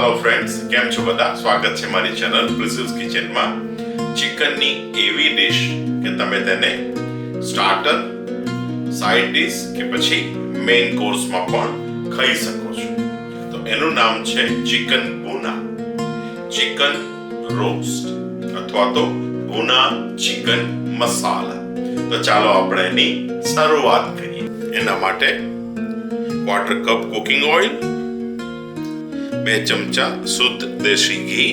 Hello friends, केम छो बधा? स्वागत है मारी चैनल प्रिसिल्स किचन में। चिकन नी एवी डिश के तमे तेने स्टार्टर, साइड डिश के પછી મેઇન કોર્સ માં પણ ખાઈ શકો છો। તો એનું નામ છે ચિકન ભુના, ચિકન રોસ્ટ અથવા તો ભુના ચિકન મસાલા। તો ચાલો આપણે એની શરૂઆત કરીએ। એના માટે 1/4 કપ કુકિંગ ઓઇલ, 2 ચમચા શુદ્ધ દેશી ઘી,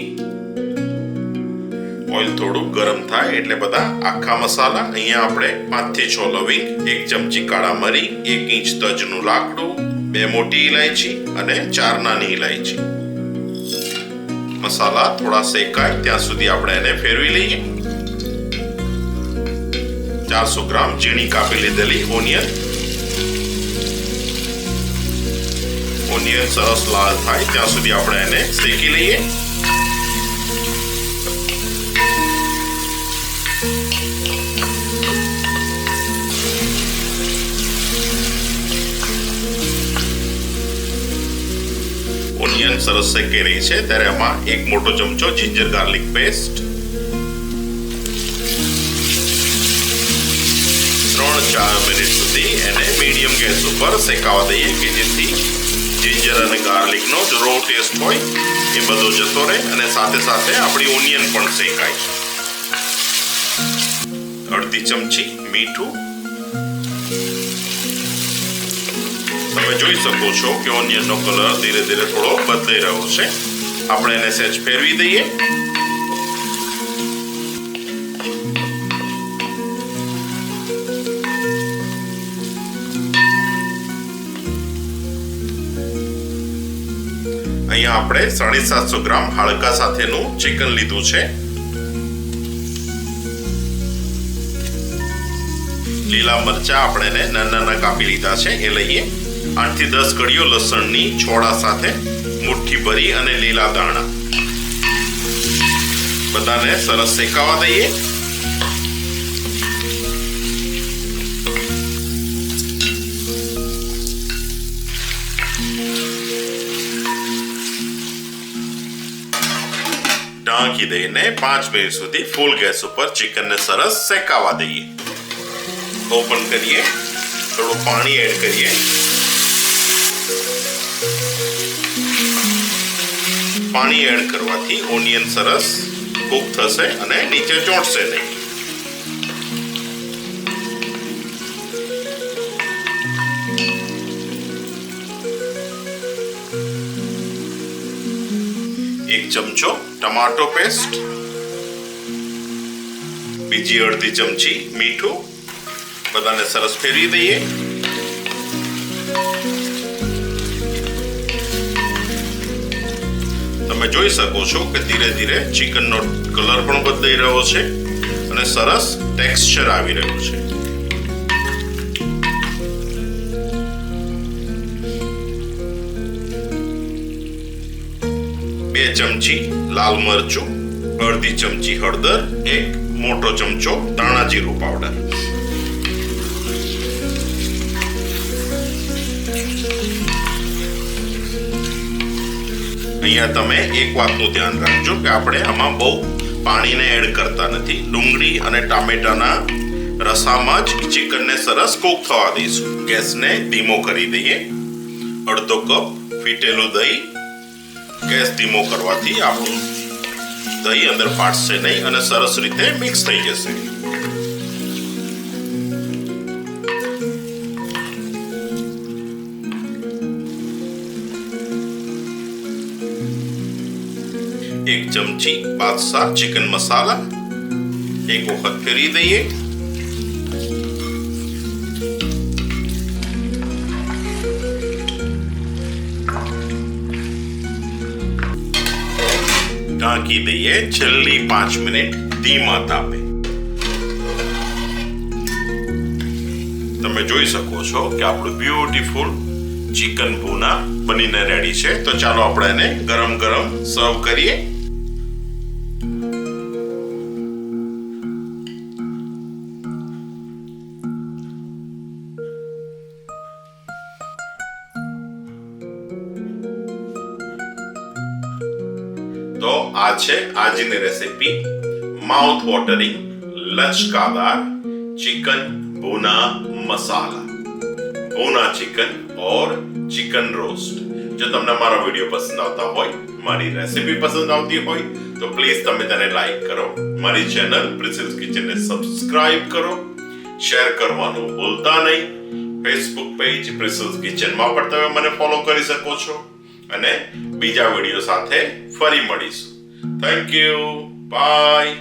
ઓઇલ થોડું ગરમ થાય એટલે બધા આખા મસાલા। અહીંયા આપણે 5 થી 6 લવિંગ, 1 ચમચી કાળા મરી, 1 ઇંચ તજનું લાકડું, 2 મોટી ઇલાયચી અને 4 નાની ઇલાયચી। મસાલા થોડા શેકાય ત્યાં સુધી આપણે એને ફેરવી લઈએ। 400 ગ્રામ ઝીણી કાપી લીધેલી ઓનિયન, ઓનિયન સરસ લાલ થાય ત્યાં સુધી આપણે એને શેકી લઈએ। ઓનિયન સરસ શેકી રહી છે ત્યારે આમાં 1 મોટો ચમચો જિંજર ગાર્લિક પેસ્ટ, 3-4 મિનિટ સુધી એને મીડિયમ ગેસ ઉપર શેકાવા દઈએ કે જેથી જિંજર અને ગાર્લિક નો જે રો ટેસ્ટ હોય એ બધો જતો રહે અને સાથે સાથે આપણી ઓનિયન પણ શેકાય। 1/2 ચમચી મીઠું। તમે જોઈ શકો છો કે ઓનિયન નો કલર ધીરે ધીરે થોડો બદલાઈ રહ્યો છે। આપણે એને સહેજ ફેરવી દઈએ। અહીંયા આપણે 750 ગ્રામ હાડકા સાથેનું ચિકન લીધું છે। લીલા મરચા આપણે એને નાના કાપી લીધા છે એ લઈએ। 8 થી 10 કળીઓ લસણની છોડા સાથે મુઠ્ઠી ભરી અને લીલા દાણા બધાને સરસ શેકાવા દઈએ। ઢાંકી દઈને 5 મિનિટ સુધી ફૂલ ગેસ ઉપર ચિકનને સરસ શેકાવા દઈએ। ઓપન કરીએ, થોડું પાણી એડ કરીએ। પાણી એડ કરવાથી ઓનિયન સરસ કૂક થશે અને નીચે ચોંટશે નહીં। એક ચમચો ટમાટો પેસ્ટ, બીજી 1/2 ચમચી મીઠું, બધાને સરસ ફેરવી દઈએ। તમે જોઈ શકો છો કે ધીરે ધીરે ચિકનનો કલર પણ બદલાઈ રહ્યો છે અને સરસ ટેક્સચર આવી રહ્યું છે। બે ચમચી લાલ મરચું, 1/2 ચમચી હળદર, 1 મોટો ચમચો ધાણા જીરું પાવડર। અહીંયા તમે એક વાતનું ધ્યાન રાખજો કે આપણે આમાં બહુ પાણીને એડ કરતા નથી। ડુંગળી અને ટામેટાના રસામાં જ ચિકનને સરસ કૂક થવા દઈશું। ગેસને ધીમો કરી દઈએ। 1/2 કપ ફીટેલું દહીં, ગેસ ધીમો કરવાથી આપણું દહીં અંદર ફાટશે નહીં અને સરસ રીતે મિક્સ થઈ જશે। એક ચમચી બાદશાહ ચિકન મસાલા એક વખત ફેરવી દઈએ। ઢાંકી દઈએ છેલ્લી 5 મિનિટ ધીમા તાપે। તમે જોઈ શકો છો કે આપણું બ્યુટીફુલ ચિકન ભુના બનીને રેડી છે। તો ચાલો આપણે એને ગરમ ગરમ સર્વ કરીએ। તો આ છે આજની રેસીપી, માઉથ વોટરિંગ લચકાદાર चिकन भुना मसाला, भुना चिकन और चिकन रोस्ट। જો તમને મારો વિડીયો પસંદ આવતા હોય, મારી રેસીપી પસંદ આવતી હોય તો પ્લીઝ તમે તેને લાઈક કરો, મારી ચેનલ પ્રિન્સિલ્સ કિચનને સબસ્ક્રાઇબ કરો, શેર કરવાનું ભૂલતા નહીં। ફેસબુક પેજ પ્રિન્સિલ્સ કિચનમાં પણ તમે મને ફોલો કરી શકો છો અને બીજા વિડીયો સાથે ફરી મળીશું। Thank you, by.